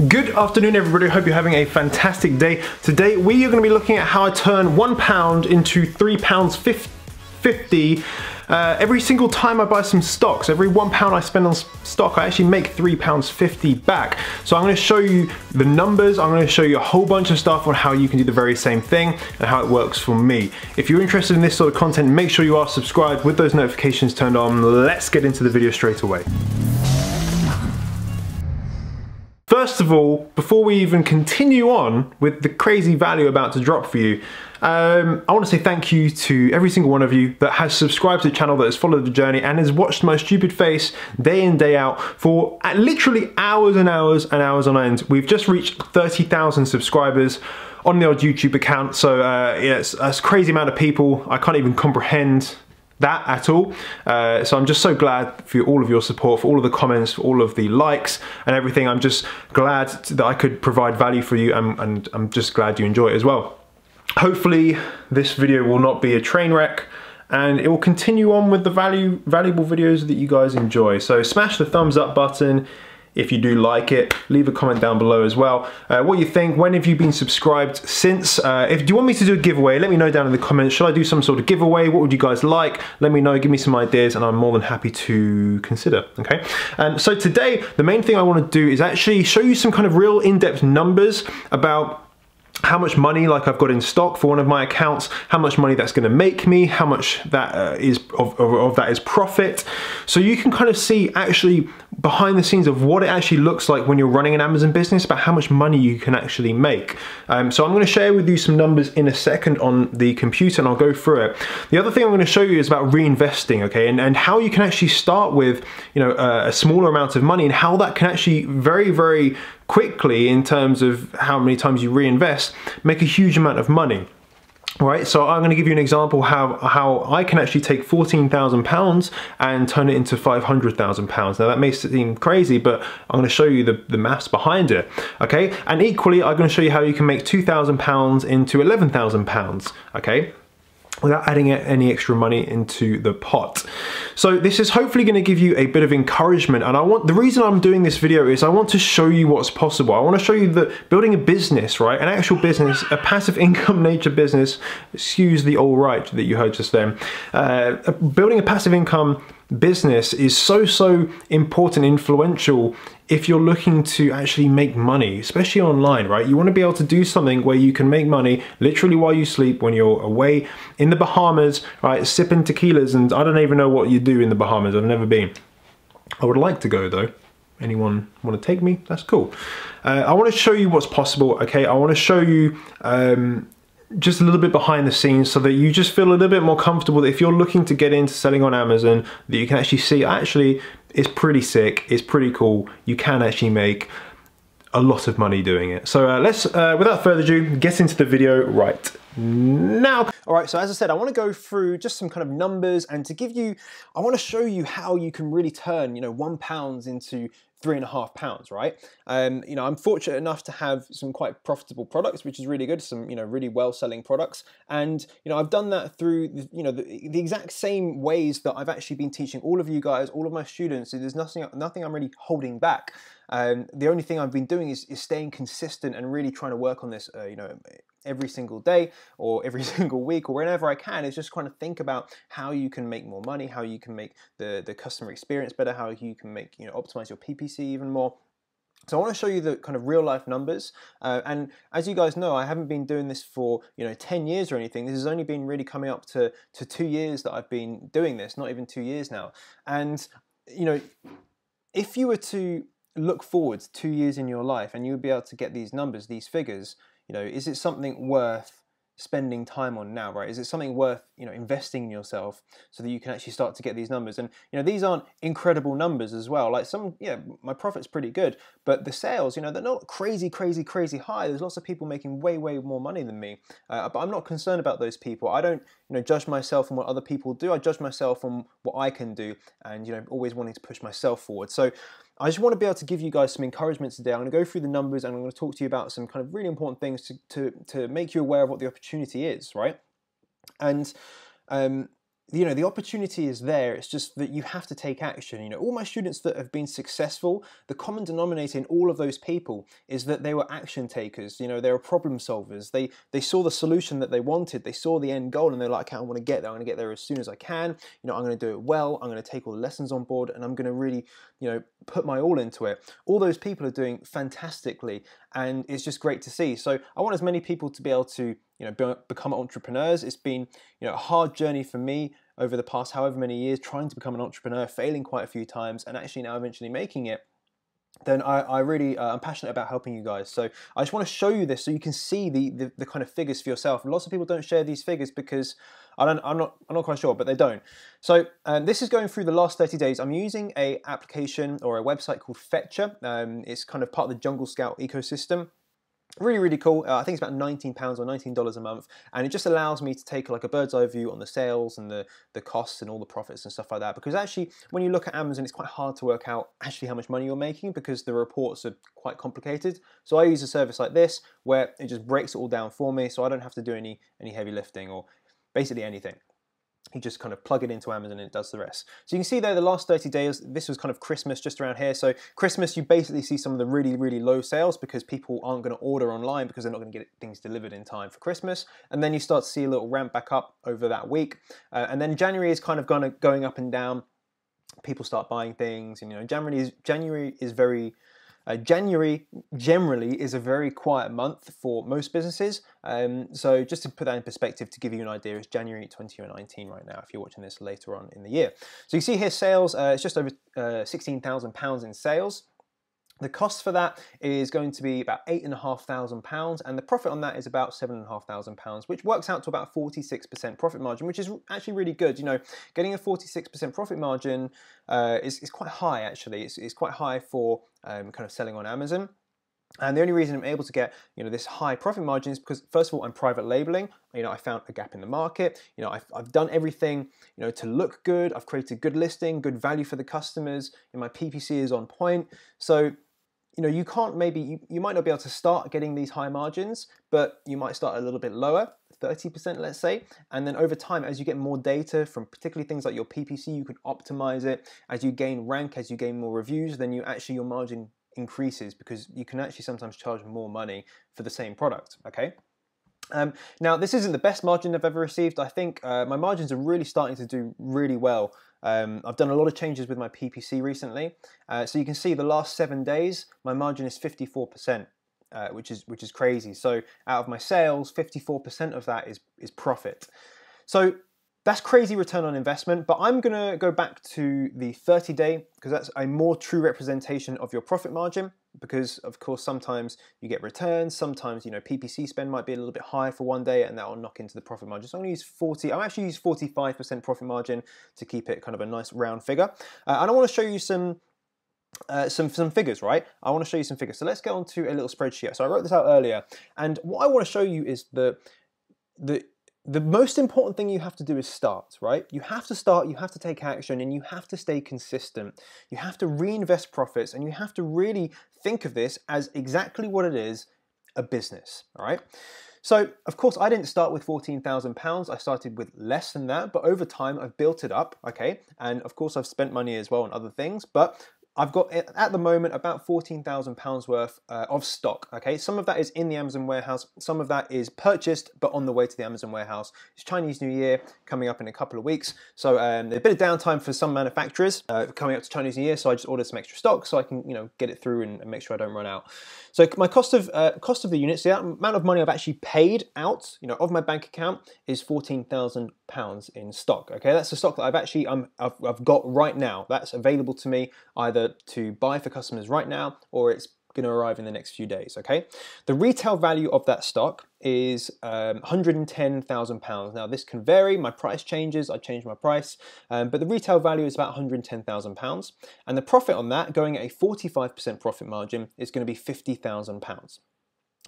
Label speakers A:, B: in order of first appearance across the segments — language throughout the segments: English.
A: Good afternoon, everybody. Hope you're having a fantastic day. Today we are going to be looking at how I turn £1 into £3.50 every single time I buy some stocks. Every £1 I spend on stock, I actually make £3.50 back. So I'm going to show you the numbers. I'm going to show you a whole bunch of stuff on how you can do the very same thing and how it works for me. If you're interested in this sort of content, make sure you are subscribed with those notifications turned on. Let's get into the video straight away. First of all, before we even continue on with the crazy value about to drop for you, I want to say thank you to every single one of you that has subscribed to the channel, that has followed the journey and has watched my stupid face day in, day out for literally hours and hours and hours on end. We've just reached 30,000 subscribers on the old YouTube account, so yeah, it's a crazy amount of people. I can't even comprehend that at all. So I'm just so glad for all of your support, for all of the comments, for all of the likes and everything. I'm just glad that I could provide value for you, and I'm just glad you enjoy it as well. Hopefully this video will not be a train wreck, and it will continue on with the valuable videos that you guys enjoy. So smash the thumbs up button if you do like it. Leave a comment down below as well. What you think, when have you been subscribed since? Do you want me to do a giveaway? Let me know down in the comments. Should I do some sort of giveaway? What would you guys like? Let me know, give me some ideas, and I'm more than happy to consider, okay? So today, the main thing I want to do is actually show you some kind of real in-depth numbers about how much money like I've got in stock for one of my accounts, how much money that's going to make me, how much that is of that is profit. So you can kind of see actually behind the scenes of what it actually looks like when you're running an Amazon business, about how much money you can actually make. So I'm going to share with you some numbers in a second on the computer, and I'll go through it. The other thing I'm going to show you is about reinvesting, okay, and how you can actually start with, you know, a smaller amount of money, and how that can actually very quickly, in terms of how many times you reinvest, make a huge amount of money. All right, so I'm going to give you an example how I can actually take £14,000 and turn it into £500,000. Now that may seem crazy, but I'm going to show you the maths behind it. Okay, and equally, I'm going to show you how you can make £2,000 into £11,000. Okay, without adding any extra money into the pot. So this is hopefully going to give you a bit of encouragement, and the reason I'm doing this video is I want to show you what's possible. I want to show you that building a business, right, an actual business, a passive income nature business, excuse the all right that you heard just then, building a passive income business is so important, influential if you're looking to actually make money, especially online, right? You want to be able to do something where you can make money literally while you sleep, when you're away in the Bahamas, right, sipping tequilas, and I don't even know what you do in the Bahamas. I've never been. I would like to go though. Anyone want to take me? That's cool. I want to show you what's possible, okay? I want to show you just a little bit behind the scenes, so that you just feel a little bit more comfortable that if you're looking to get into selling on Amazon, that you can actually see, actually, it's pretty sick, it's pretty cool, you can actually make a lot of money doing it. So let's, without further ado, get into the video right now. All right, so as I said, I want to go through just some kind of numbers, and to give you, I want to show you how you can really turn, you know, £1 into £3.50, right? You know, I'm fortunate enough to have some quite profitable products, which is really good, some, you know, really well-selling products. And, you know, I've done that through, you know, the exact same ways that I've actually been teaching all of you guys, all of my students. So there's nothing I'm really holding back. The only thing I've been doing is staying consistent and really trying to work on this, you know, every single day or every single week or whenever I can. Is just trying to think about how you can make more money, how you can make the customer experience better, how you can make, you know, optimize your PPC even more. So I want to show you the kind of real life numbers, and as you guys know, I haven't been doing this for, you know, 10 years or anything. This has only been really coming up to 2 years that I've been doing this, not even 2 years now. And, you know, if you were to look forward 2 years in your life and you would be able to get these numbers, these figures, you know, is it something worth spending time on now, right? Is it something worth, you know, investing in yourself so that you can actually start to get these numbers? And, you know, these aren't incredible numbers as well. Like some, yeah, my profit's pretty good, but the sales, you know, they're not crazy high. There's lots of people making way more money than me, but I'm not concerned about those people. I don't, you know, judge myself on what other people do. I judge myself on what I can do, and, you know, always wanting to push myself forward. So I just want to be able to give you guys some encouragement today. I'm going to go through the numbers, and I'm going to talk to you about some kind of really important things to make you aware of what the opportunity is, right? And
B: you know, the opportunity is there. It's just that you have to take action. You know, all my students that have been successful, the common denominator in all of those people is that they were action takers. You know, they were problem solvers. They saw the solution that they wanted. They saw the end goal, and they're like, okay, I want to get there. I'm going to get there as soon as I can. You know, I'm going to do it well. I'm going to take all the lessons on board, and I'm going to really, you know, put my all into it. All those people are doing fantastically, and it's just great to see. So I want as many people to be able to, you know, become entrepreneurs. It's been, you know, a hard journey for me over the past however many years, trying to become an entrepreneur, failing quite a few times, and actually now eventually making it. Then I really, I'm passionate about helping you guys. So I just want to show you this so you can see the kind of figures for yourself. Lots of people don't share these figures because I'm not quite sure, but they don't. So this is going through the last 30 days. I'm using a application or a website called Fetcher. It's kind of part of the Jungle Scout ecosystem. Really, really cool. I think it's about £19 or $19 a month, and it just allows me to take like a bird's eye view on the sales and the costs and all the profits and stuff like that. Because actually, when you look at Amazon, it's quite hard to work out actually how much money you're making because the reports are quite complicated. So I use a service like this where it just breaks it all down for me, so I don't have to do any heavy lifting or basically anything. You just kind of plug it into Amazon and it does the rest. So you can see there the last 30 days, this was kind of Christmas just around here. So Christmas, you basically see some of the really, really low sales because people aren't going to order online because they're not going to get things delivered in time for Christmas. And then you start to see a little ramp back up over that week. And then January is kind of going up and down. People start buying things, and you know, January generally is a very quiet month for most businesses. So just to put that in perspective, to give you an idea, it's January 2019 right now if you're watching this later on in the year. So you see here sales, it's just over £16,000 in sales. The cost for that is going to be about £8,500, and the profit on that is about £7,500, which works out to about 46% profit margin, which is actually really good. You know, getting a 46% profit margin is quite high actually. It's quite high for kind of selling on Amazon. And the only reason I'm able to get, you know, this high profit margin is because, first of all, I'm private labeling. You know, I found a gap in the market. You know, I've done everything, you know, to look good. I've created good listing, good value for the customers. And my PPC is on point. So, you know, you can't you might not be able to start getting these high margins, but you might start a little bit lower, 30%, let's say. And then over time, as you get more data from particularly things like your PPC, you can optimize it. As you gain rank, as you gain more reviews, then your margin increases because you can actually sometimes charge more money for the same product, okay? Now, this isn't the best margin I've ever received. I think my margins are really starting to do really well. I've done a lot of changes with my PPC recently. So you can see the last 7 days, my margin is 54%, which is crazy. So out of my sales, 54% of that is profit. So that's crazy return on investment, but I'm gonna go back to the 30-day because that's a more true representation of your profit margin, because of course sometimes you get returns, sometimes, you know, PPC spend might be a little bit higher for one day and that will knock into the profit margin. So I'm actually use 45% profit margin to keep it kind of a nice round figure. And I want to show you some figures, right? I want to show you some figures. So let's get on to a little spreadsheet. So I wrote this out earlier, and what I want to show you is the most important thing you have to do is start, right? You have to start, you have to take action, and you have to stay consistent. You have to reinvest profits, and you have to really think of this as exactly what it is, a business, all right? So, of course, I didn't start with £14,000. I started with less than that, but over time, I've built it up, okay? And of course, I've spent money as well on other things, but I've got, at the moment, about £14,000 worth of stock, okay? Some of that is in the Amazon warehouse. Some of that is purchased, but on the way to the Amazon warehouse. It's Chinese New Year coming up in a couple of weeks. So there's a bit of downtime for some manufacturers coming up to Chinese New Year. So I just ordered some extra stock so I can, you know, get it through and make sure I don't run out. So my cost of the units, the amount of money I've actually paid out, you know, of my bank account is £14,000 in stock, okay? That's the stock that I've got right now. That's available to me either to buy for customers right now, or it's going to arrive in the next few days, okay? The retail value of that stock is £110,000. Now this can vary, my price changes, I change my price, but the retail value is about £110,000. And the profit on that, going at a 45% profit margin, is going to be £50,000.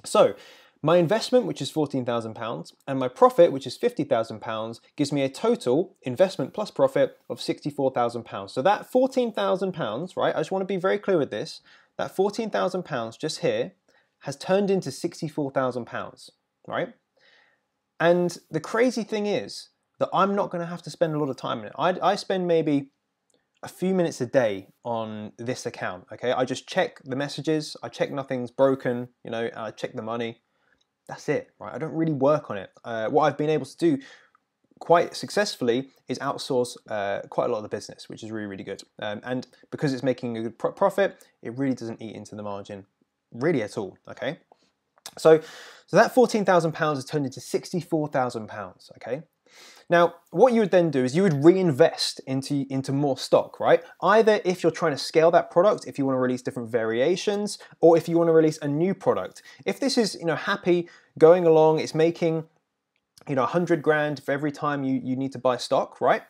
B: So my investment, which is £14,000, and my profit, which is £50,000, gives me a total investment plus profit of £64,000. So that £14,000, right, I just want to be very clear with this, that £14,000 just here has turned into £64,000, right? And the crazy thing is that I'm not going to have to spend a lot of time in it. I spend maybe a few minutes a day on this account, okay? I just check the messages, I check nothing's broken, you know, I check the money. That's it, right? I don't really work on it. What I've been able to do quite successfully is outsource quite a lot of the business, which is really, really good. And because it's making a good profit, it really doesn't eat into the margin really at all, okay? So that £14,000 has turned into £64,000, okay? Now, what you would then do is you would reinvest into more stock, right? Either if you're trying to scale that product, if you want to release different variations, or if you want to release a new product. If this is, you know, happy going along, it's making, you know, 100 grand for every time you need to buy stock, right?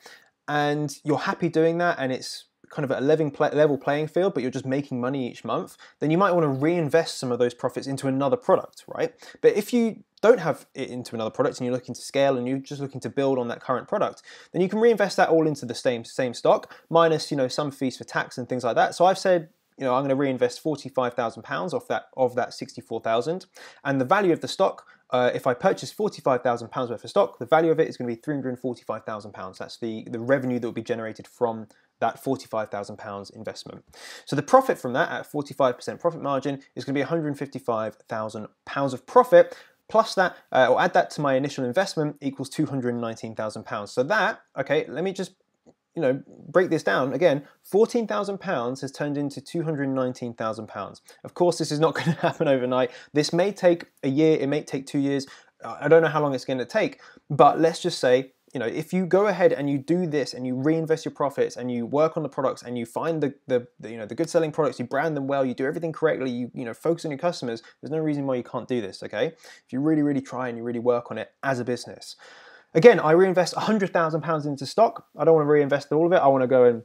B: And you're happy doing that, and it's kind of at a level playing field, but you're just making money each month, then you might want to reinvest some of those profits into another product, right? But if you don't have it into another product and you're looking to scale and you're just looking to build on that current product, then you can reinvest that all into the same stock, minus, you know, some fees for tax and things like that. So I've said, you know, I'm going to reinvest £45,000 of that 64,000, and the value of the stock, if I purchase £45,000 worth of stock, the value of it is going to be £345,000. That's the revenue that will be generated from that £45,000 investment. So the profit from that at 45% profit margin is going to be £155,000 of profit. Plus that, or add that to my initial investment, equals £219,000. So that, okay, let me just, you know, break this down again. £14,000 has turned into £219,000. Of course, this is not going to happen overnight. This may take a year, it may take 2 years. I don't know how long it's going to take, but let's just say, you know, if you go ahead and you do this and you reinvest your profits and you work on the products and you find the you know, the good selling products, you brand them well, you do everything correctly, you know, focus on your customers, there's no reason why you can't do this, okay? If you really, really try and you really work on it as a business. Again, I reinvest £100,000 into stock. I don't want to reinvest all of it. I want to go and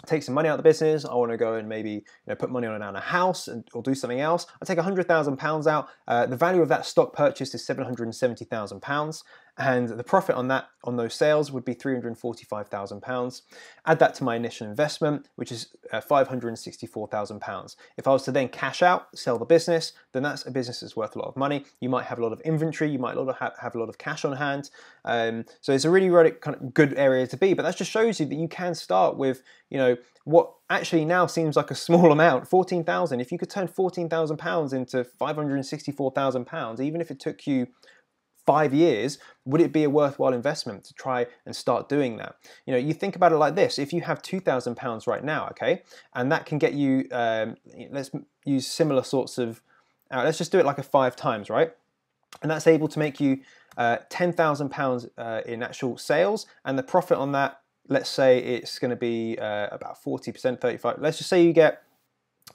B: take some money out of the business. I want to go and maybe, you know, put money on a house or do something else. I take £100,000 out. The value of that stock purchase is £770,000, and the profit on those sales would be £345,000. Add that to my initial investment, which is £564,000. If I was to then cash out, sell the business, then that's a business that's worth a lot of money. You might have a lot of inventory. You might have a lot of cash on hand. So it's a really, really kind of good area to be. But that just shows you that you can start with, you know, what actually now seems like a small amount, 14,000. If you could turn £14,000 into £564,000, even if it took you 5 years, would it be a worthwhile investment to try and start doing that? You know, you think about it like this. If you have £2,000 right now, okay, and that can get you, let's use similar sorts of, let's just do it like a 5 times, right? And that's able to make you £10,000 in actual sales, and the profit on that, let's say it's going to be about 40%, 35. Let's just say you get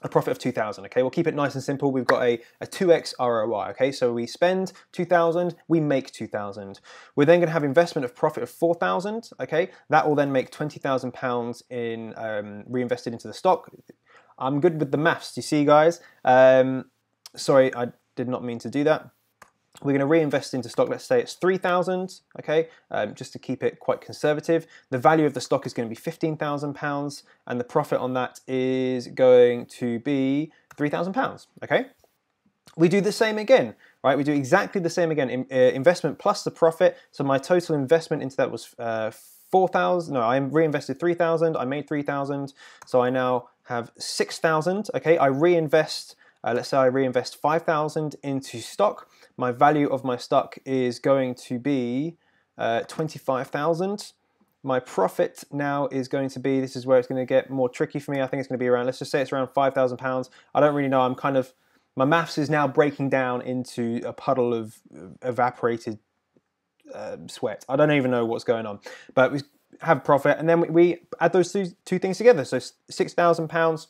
B: a profit of 2,000, okay? We'll keep it nice and simple. We've got a 2x ROI, okay? So we spend 2,000, we make 2,000. We're then gonna have investment of profit of 4,000, okay? That will then make £20,000 in reinvested into the stock. I'm good with the maths, you see, guys? Sorry, I did not mean to do that. We're going to reinvest into stock. Let's say it's 3,000, okay, just to keep it quite conservative. The value of the stock is going to be £15,000, and the profit on that is going to be £3,000, okay? We do the same again, right? We do exactly the same again. Investment plus the profit. So my total investment into that was 4,000. No, I reinvested 3,000. I made 3,000. So I now have 6,000, okay? I reinvest, let's say I reinvest 5,000 into stock. My value of my stock is going to be 25,000. My profit now is going to be, this is where it's going to get more tricky for me. I think it's going to be around, let's just say it's around £5,000. I don't really know. I'm kind of, my maths is now breaking down into a puddle of evaporated sweat. I don't even know what's going on. But we have profit, and then we add those two things together. So £6,000.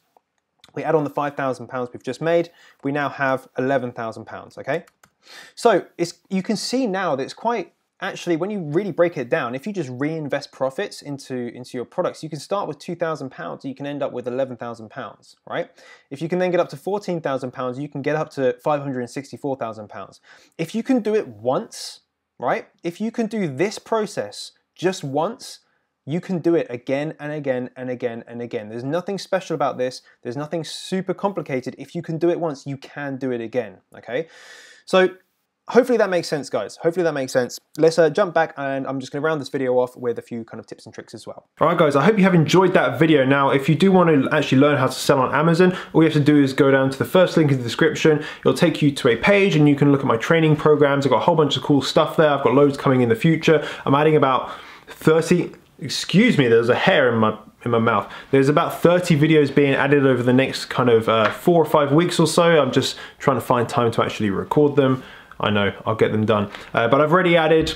B: We add on the £5,000 we've just made. We now have £11,000, okay? So you can see now that it's quite, actually, when you really break it down, if you just reinvest profits into your products, you can start with £2,000, you can end up with £11,000, right? If you can then get up to £14,000, you can get up to £564,000. If you can do it once, right? If you can do this process just once, you can do it again and again and again and again. There's nothing special about this. There's nothing super complicated. If you can do it once, you can do it again, okay? So hopefully that makes sense, guys. Hopefully that makes sense. Let's jump back, and I'm just going to round this video off with a few kind of tips and tricks as well.
A: All right, guys, I hope you have enjoyed that video. Now, if you do want to actually learn how to sell on Amazon, all you have to do is go down to the first link in the description. It'll take you to a page and you can look at my training programs. I've got a whole bunch of cool stuff there. I've got loads coming in the future. I'm adding about 30, excuse me, there's a hair in my mouth. There's about 30 videos being added over the next kind of 4 or 5 weeks or so. I'm just trying to find time to actually record them. I know, I'll get them done. But I've already added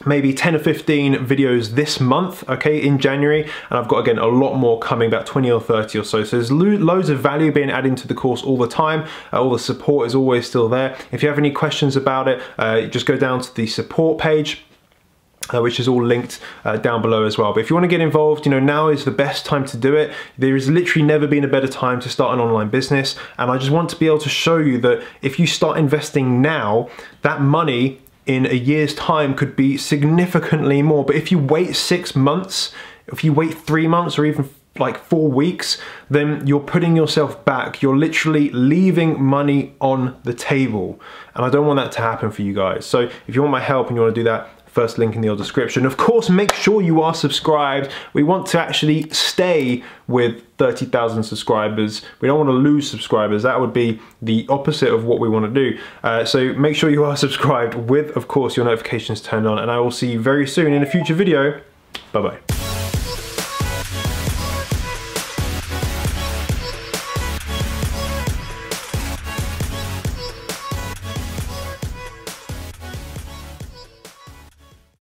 A: maybe 10 or 15 videos this month, okay, in January, and I've got, again, a lot more coming, about 20 or 30 or so. So there's loads of value being added into the course all the time. All the support is always still there. If you have any questions about it, just go down to the support page, which is all linked down below as well. But if you want to get involved, you know, now is the best time to do it. There has literally never been a better time to start an online business, and I just want to be able to show you that if you start investing now, that money in a year's time could be significantly more. But if you wait 6 months, if you wait 3 months, or even like 4 weeks, then you're putting yourself back. You're literally leaving money on the table, and I don't want that to happen for you guys. So if you want my help and you want to do that, first link in the description. Of course, make sure you are subscribed. We want to actually stay with 30,000 subscribers. We don't want to lose subscribers. That would be the opposite of what we want to do. So make sure you are subscribed with, of course, your notifications turned on, and I will see you very soon in a future video. Bye-bye.